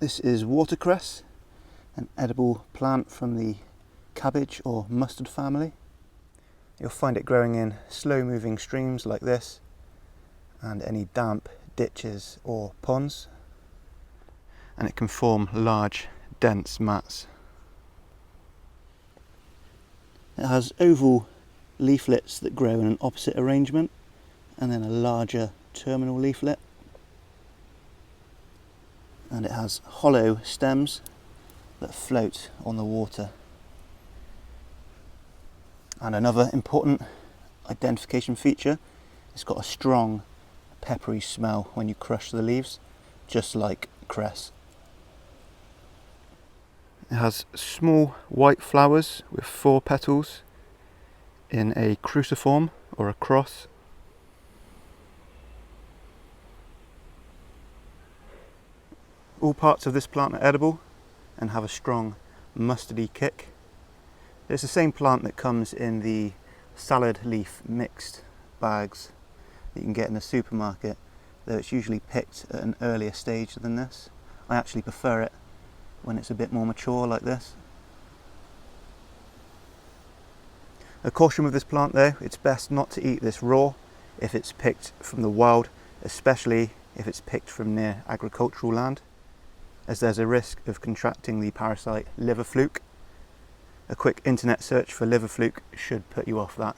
This is Watercress, an edible plant from the cabbage or mustard family. You'll find it growing in slow moving streams like this and any damp ditches or ponds, and it can form large dense mats. It has oval leaflets that grow in an opposite arrangement and then a larger terminal leaflet, and it has hollow stems that float on the water. And another important identification feature, it's got a strong peppery smell when you crush the leaves, just like cress. It has small white flowers with 4 petals in a cruciform or a cross. All parts of this plant are edible and have a strong mustardy kick. It's the same plant that comes in the salad leaf mixed bags that you can get in the supermarket, though it's usually picked at an earlier stage than this. I actually prefer it when it's a bit more mature like this. A caution with this plant though, it's best not to eat this raw if it's picked from the wild, especially if it's picked from near agricultural land, as there's a risk of contracting the parasite liver fluke. A quick internet search for liver fluke should put you off that.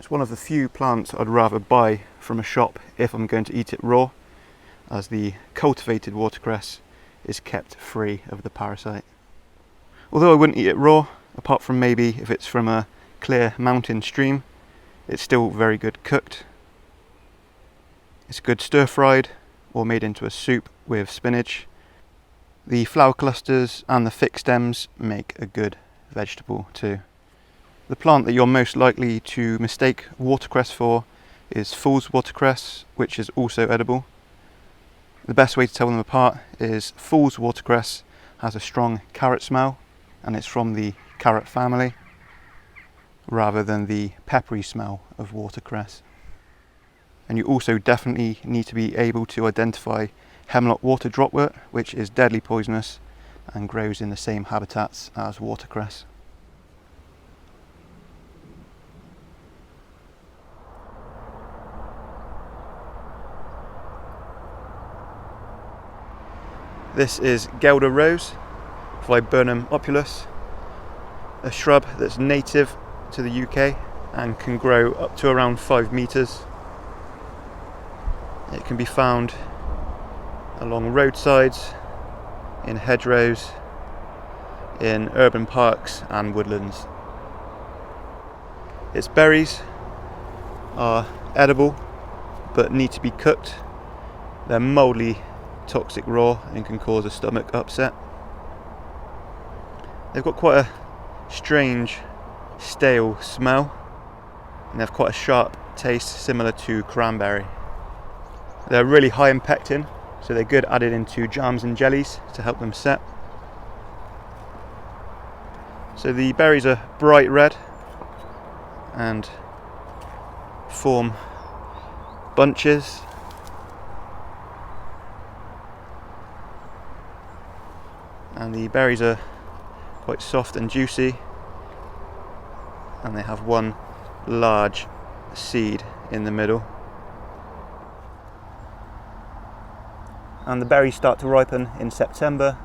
It's one of the few plants I'd rather buy from a shop if I'm going to eat it raw, as the cultivated watercress is kept free of the parasite. Although I wouldn't eat it raw, apart from maybe if it's from a clear mountain stream, it's still very good cooked. It's good stir-fried or made into a soup with spinach. The flower clusters and the thick stems make a good vegetable too. The plant that you're most likely to mistake watercress for is fool's watercress, which is also edible. The best way to tell them apart is fool's watercress has a strong carrot smell and it's from the carrot family, rather than the peppery smell of watercress. And you also definitely need to be able to identify hemlock water dropwort, which is deadly poisonous and grows in the same habitats as watercress. This is Guelder rose, Viburnum opulus, a shrub that's native to the UK and can grow up to around 5 meters. It can be found along roadsides, in hedgerows, in urban parks and woodlands. Its berries are edible but need to be cooked. They're mildly toxic raw and can cause a stomach upset. They've got quite a strange stale smell and they have quite a sharp taste similar to cranberry. They're really high in pectin, so they're good added into jams and jellies to help them set. So the berries are bright red and form bunches. And the berries are quite soft and juicy, and they have one large seed in the middle. And the berries start to ripen in September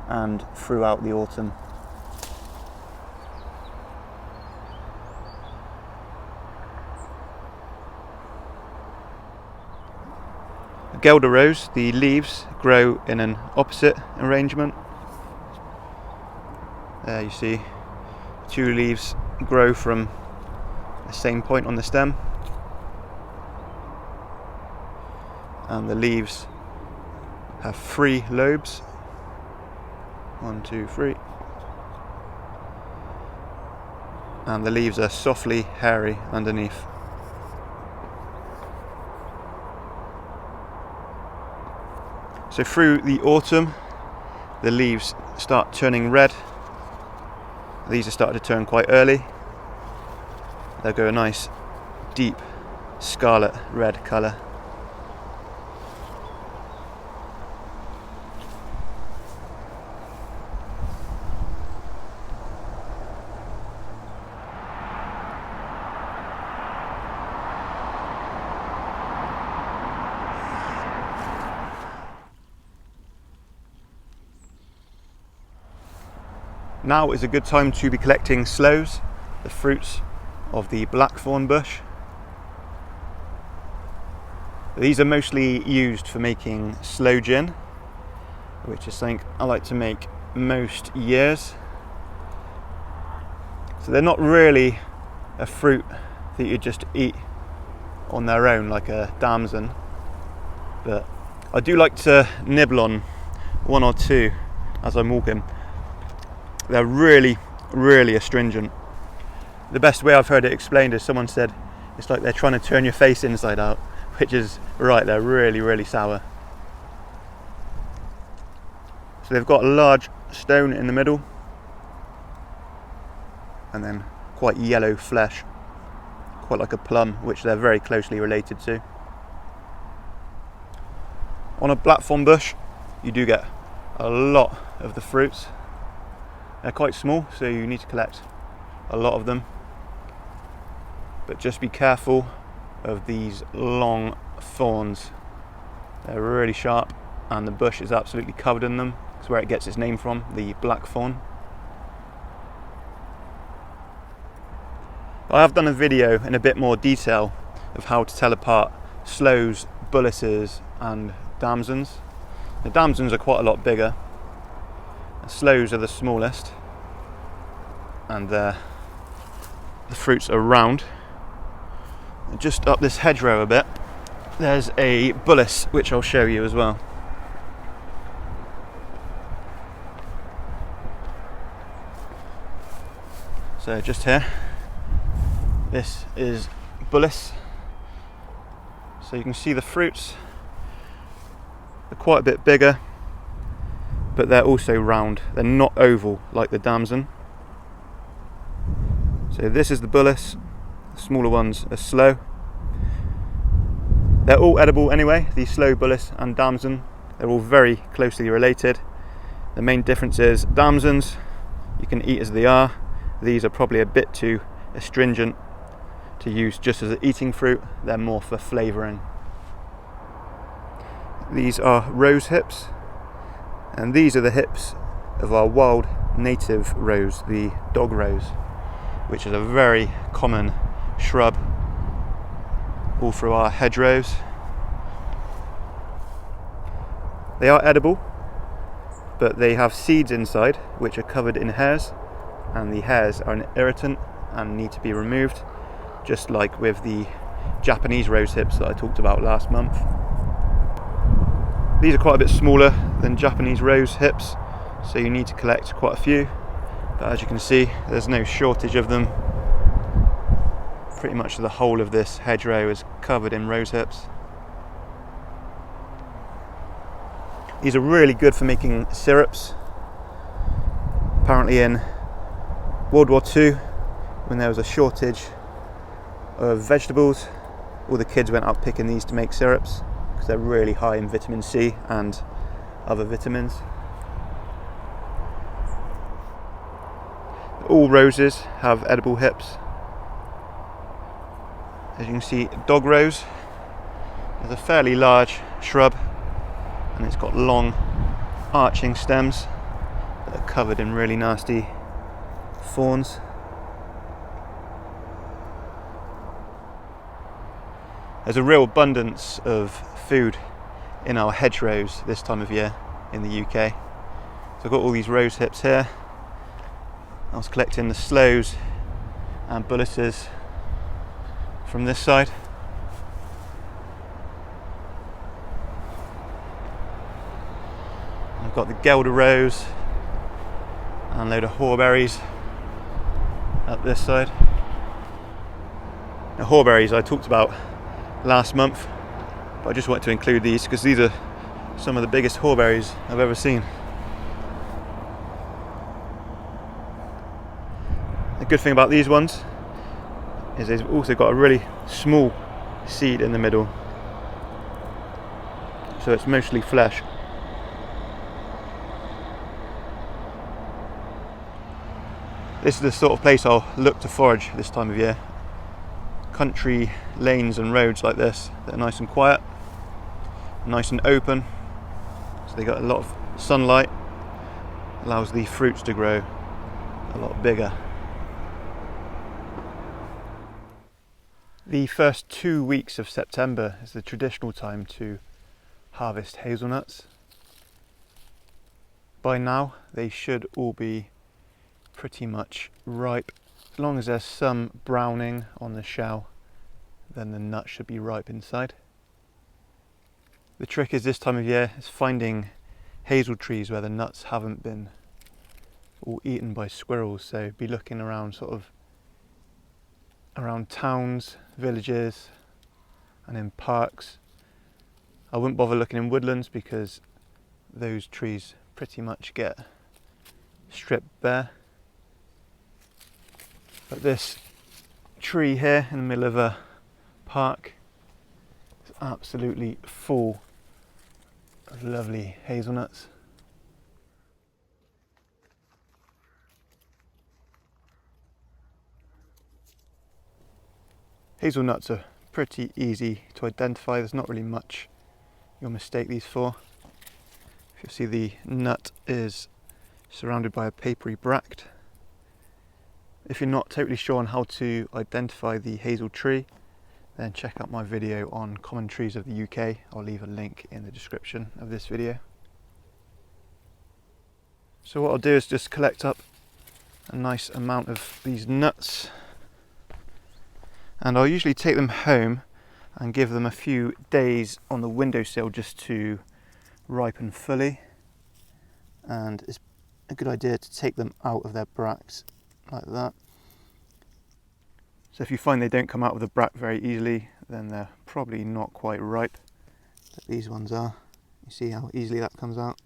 and throughout the autumn. The Guelder rose, the leaves grow in an opposite arrangement. There you see 2 leaves grow from the same point on the stem, and the leaves have 3 lobes. 1, 2, 3. And the leaves are softly hairy underneath. So through the autumn, the leaves start turning red. These are starting to turn quite early. They'll go a nice deep scarlet red colour. Now is a good time to be collecting sloes, the fruits of the blackthorn bush. These are mostly used for making sloe gin, which is something I like to make most years. So they're not really a fruit that you just eat on their own like a damson, but I do like to nibble on one or two as I'm walking. They're really, really astringent. The best way I've heard it explained is someone said it's like they're trying to turn your face inside out, which is right, they're really, really sour. So they've got a large stone in the middle and then quite yellow flesh, quite like a plum, which they're very closely related to. On a blackthorn bush, you do get a lot of the fruits. They're quite small, so you need to collect a lot of them. But just be careful of these long thorns. They're really sharp, and the bush is absolutely covered in them. It's where it gets its name from, the blackthorn. I have done a video in a bit more detail of how to tell apart sloes, bullaces and damsons. The damsons are quite a lot bigger. The sloes are the smallest, and the fruits are round. Just up this hedgerow a bit, there's a bullace, which I'll show you as well. So just here, this is Bullace. So you can see the fruits are quite a bit bigger, but they're also round. They're not oval like the damson. So this is the Bullace. The smaller ones are Sloe. They're all edible anyway, the Sloe, Bullace and damson. They're all very closely related. The main difference is damsons you can eat as they are. These are probably a bit too astringent to use just as an eating fruit. They're more for flavouring. These are rose hips, and these are the hips of our wild native rose, the dog rose, which is a very common shrub all through our hedgerows. They are edible, but they have seeds inside which are covered in hairs, and the hairs are an irritant and need to be removed, just like with the Japanese rose hips that I talked about last month. These are quite a bit smaller than Japanese rose hips, so you need to collect quite a few, but as you can see, there's no shortage of them. Pretty much the whole of this hedgerow is covered in rose hips. These are really good for making syrups. Apparently in World War II, when there was a shortage of vegetables, all the kids went out picking these to make syrups because they're really high in vitamin C and other vitamins. All roses have edible hips. As you can see, dog rose is a fairly large shrub, and it's got long arching stems that are covered in really nasty thorns. There's a real abundance of food in our hedgerows this time of year in the UK. So I've got all these rose hips here. I was collecting the sloes and bullaces from this side. I've got the Guelder rose and a load of haw-berries up this side. Now, haw-berries I talked about last month, but I just wanted to include these because these are some of the biggest haw-berries I've ever seen. The good thing about these ones is they've also got a really small seed in the middle, so it's mostly flesh. This is the sort of place I'll look to forage this time of year. Country lanes and roads like this that are nice and quiet, nice and open, so they got a lot of sunlight, allows the fruits to grow a lot bigger. The first 2 weeks of September is the traditional time to harvest hazelnuts. By now they should all be pretty much ripe. As long as there's some browning on the shell, then the nut should be ripe inside. The trick is this time of year is finding hazel trees where the nuts haven't been all eaten by squirrels, so be looking around around towns, villages and in parks. I wouldn't bother looking in woodlands because those trees pretty much get stripped bare. But this tree here in the middle of a park is absolutely full of lovely hazelnuts. Hazelnuts are pretty easy to identify. There's not really much you'll mistake these for. If you see, the nut is surrounded by a papery bract. If you're not totally sure on how to identify the hazel tree, then check out my video on common trees of the UK. I'll leave a link in the description of this video. So what I'll do is just collect up a nice amount of these nuts, and I'll usually take them home and give them a few days on the windowsill just to ripen fully. And it's a good idea to take them out of their bracts like that. So if you find they don't come out of the bract very easily, then they're probably not quite ripe. But these ones are. You see how easily that comes out?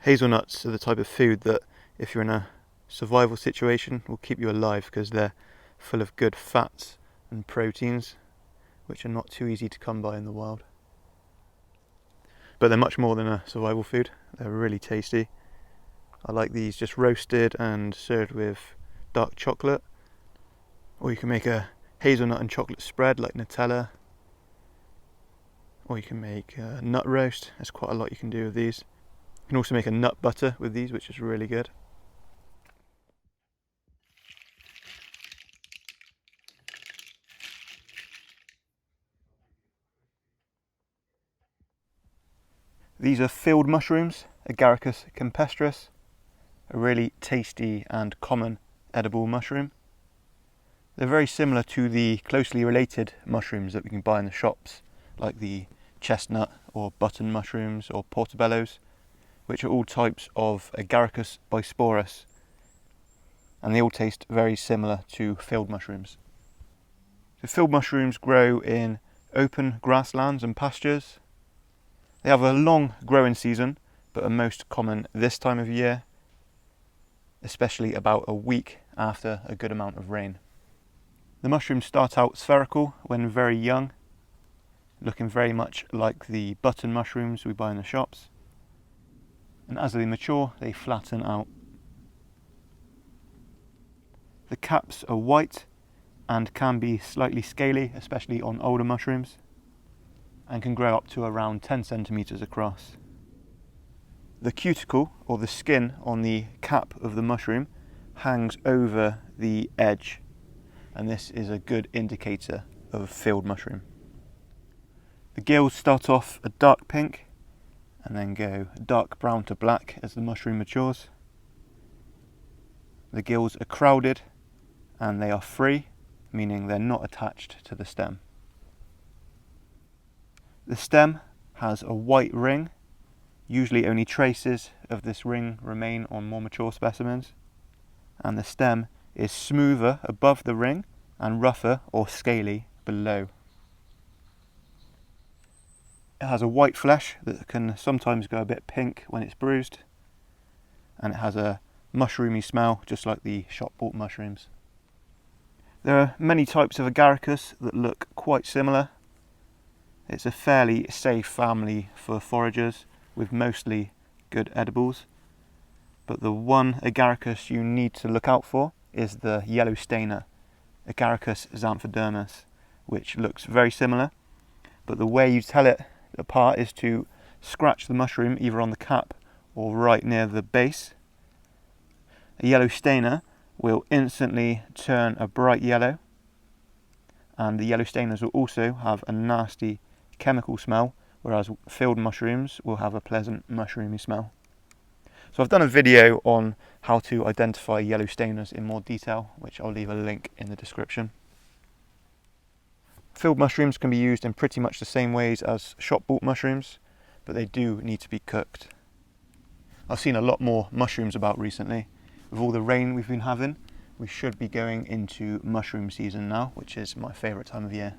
Hazelnuts are the type of food that, if you're in a survival situation, will keep you alive because they're full of good fats and proteins, which are not too easy to come by in the wild. But they're much more than a survival food. They're really tasty. I like these just roasted and served with dark chocolate, or you can make a hazelnut and chocolate spread like Nutella, or you can make a nut roast. There's quite a lot you can do with these. You can also make a nut butter with these, which is really good. These are field mushrooms, Agaricus campestris, a really tasty and common edible mushroom. They're very similar to the closely related mushrooms that we can buy in the shops, like the chestnut or button mushrooms or portobellos, which are all types of Agaricus bisporus, and they all taste very similar to field mushrooms. So field mushrooms grow in open grasslands and pastures. They have a long growing season, but are most common this time of year, especially about a week after a good amount of rain. The mushrooms start out spherical when very young, looking very much like the button mushrooms we buy in the shops. And as they mature, they flatten out. The caps are white and can be slightly scaly, especially on older mushrooms, and can grow up to around 10 centimeters across. The cuticle, or the skin on the cap of the mushroom, hangs over the edge, and this is a good indicator of a field mushroom. The gills start off a dark pink and then go dark brown to black as the mushroom matures. The gills are crowded and they are free, meaning they're not attached to the stem. The stem has a white ring. Usually only traces of this ring remain on more mature specimens, and the stem is smoother above the ring and rougher or scaly below. It has a white flesh that can sometimes go a bit pink when it's bruised, and it has a mushroomy smell just like the shop-bought mushrooms. There are many types of Agaricus that look quite similar. It's a fairly safe family for foragers with mostly good edibles, but the one Agaricus you need to look out for is the yellow stainer, Agaricus xanthodermis, which looks very similar, but the way you tell it apart is to scratch the mushroom either on the cap or right near the base. A yellow stainer will instantly turn a bright yellow, and the yellow stainers will also have a nasty chemical smell, whereas field mushrooms will have a pleasant mushroomy smell. So I've done a video on how to identify yellow stainers in more detail, which I'll leave a link in the description. Field mushrooms can be used in pretty much the same ways as shop bought mushrooms, but they do need to be cooked. I've seen a lot more mushrooms about recently. With all the rain we've been having, we should be going into mushroom season now, which is my favourite time of year.